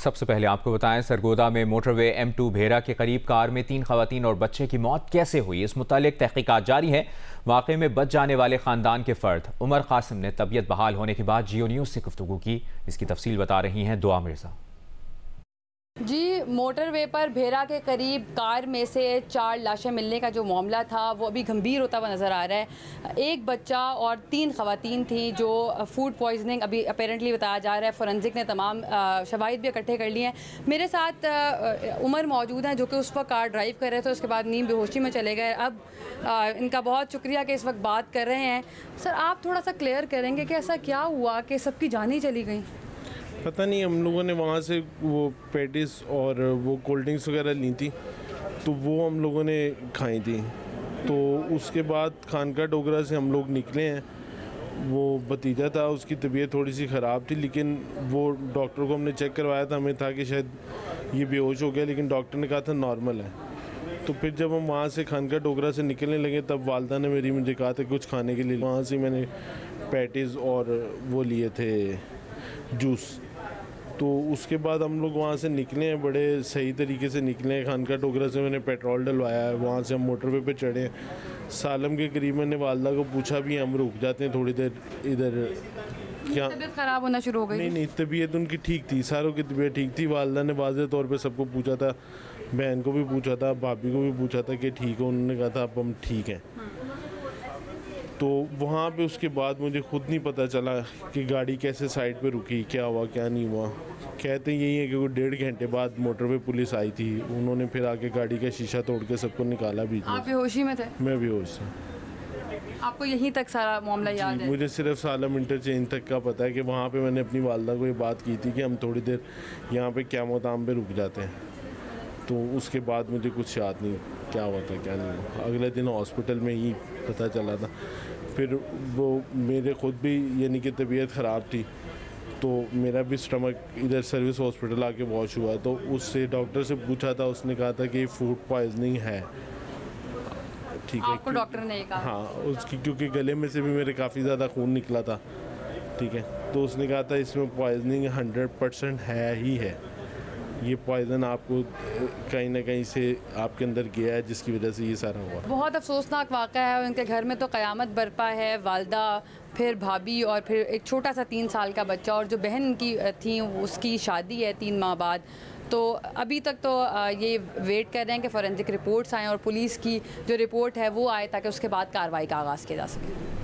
सबसे पहले आपको बताएं, सरगोदा में मोटरवे M2 भेरा के करीब कार में 3 खवातीन और बच्चे की मौत कैसे हुई, इस मुतालिक तहकीकात जारी है। वाक़े में बच जाने वाले खानदान के फर्द उमर कासिम ने तबीयत बहाल होने के बाद जियो न्यूज़ से गुफ्तगू की। इसकी तफसील बता रही हैं दुआ मिर्ज़ा। जी, मोटरवे पर भेरा के करीब कार में से 4 लाशें मिलने का जो मामला था वो अभी गंभीर होता हुआ नज़र आ रहा है। एक बच्चा और 3 खवातीन थी जो फूड पॉइजनिंग अभी अपेरेंटली बताया जा रहा है। फोरेंसिक ने तमाम शवाहिद भी इकट्ठे कर लिए हैं। मेरे साथ उमर मौजूद हैं जो कि उस वक्त कार ड्राइव कर रहे थे, उसके बाद नींद बेहोशी में चले गए। अब इनका बहुत शुक्रिया कि इस वक्त बात कर रहे हैं। सर, आप थोड़ा सा क्लियर करेंगे कि ऐसा क्या हुआ कि सबकी जान ही चली गई? पता नहीं, हम लोगों ने वहाँ से वो पैटिस और वो कोल्ड ड्रिंक्स वगैरह ली थी, तो वो हम लोगों ने खाई थी। तो उसके बाद खानका डोगरा से हम लोग निकले हैं। वो भतीजा था, उसकी तबीयत थोड़ी सी ख़राब थी, लेकिन वो डॉक्टर को हमने चेक करवाया था, हमें था कि शायद ये बेहोश हो गया, लेकिन डॉक्टर ने कहा था नॉर्मल है। तो फिर जब हम वहाँ से खानका डोगरा से निकलने लगे तब वालदा ने मुझे कहा था कुछ खाने के लिए। वहाँ से मैंने पैटिस और वो लिए थे जूस। तो उसके बाद हम लोग वहाँ से निकले हैं, बड़े सही तरीके से निकले हैं। खानका डोगरा से मैंने पेट्रोल डलवाया है, वहाँ से हम मोटरवे पे चढ़े हैं। सालम के करीब मैंने वालदा को पूछा भी हम रुक जाते हैं थोड़ी देर इधर, क्या तबीयत ख़राब होना शुरू हो गई? नहीं, तबीयत उनकी ठीक थी, सारों की तबीयत ठीक थी। वालदा ने वाज़ेह तौर पे सबको पूछा था, बहन को भी पूछा था, भाभी को भी पूछा था कि ठीक हो, उन्होंने कहा था अब हम ठीक हैं। तो वहाँ पे उसके बाद मुझे खुद नहीं पता चला कि गाड़ी कैसे साइड पे रुकी, क्या हुआ क्या नहीं हुआ। कहते यही है कि वो 1.5 घंटे बाद मोटरवे पुलिस आई थी, उन्होंने फिर आके गाड़ी का शीशा तोड़ के सबको निकाला भी। आप बेहोशी में थे? मैं बेहोश था। आपको यहीं तक सारा मामला याद है? मुझे सिर्फ सालम इंटरचेंज तक का पता है कि वहाँ पे मैंने अपनी वालदा को ये बात की थी कि हम थोड़ी देर यहाँ पे क़यामत-आम पे रुक जाते हैं। तो उसके बाद मुझे कुछ याद नहीं क्या हुआ था क्या नहीं हुआ। अगले दिन हॉस्पिटल में ही पता चला था। फिर वो मेरे ख़ुद भी यानी कि तबीयत ख़राब थी, तो मेरा भी स्टमक इधर सर्विस हॉस्पिटल आके वॉश हुआ। तो उससे डॉक्टर से पूछा था, उसने कहा था कि फूड पॉइजनिंग है। ठीक है, आपको डॉक्टर ने कहा? हाँ, उसकी क्योंकि गले में से भी मेरे काफ़ी ज़्यादा खून निकला था। ठीक है, तो उसने कहा था इसमें पॉइजनिंग 100% है ही है। ये पॉइज़न आपको कहीं ना कहीं से आपके अंदर गया है, जिसकी वजह से ये सारा हुआ। बहुत अफसोसनाक वाक़या है। उनके घर में तो क़यामत बरपा है। वालदा, फिर भाभी और फिर एक छोटा सा 3 साल का बच्चा, और जो बहन की थी उसकी शादी है 3 माह बाद। तो अभी तक तो ये वेट कर रहे हैं कि फोरेंसिक रिपोर्ट्स आएँ और पुलिस की जो रिपोर्ट है वो आए, ताकि उसके बाद कार्रवाई का आगाज़ किया जा सके।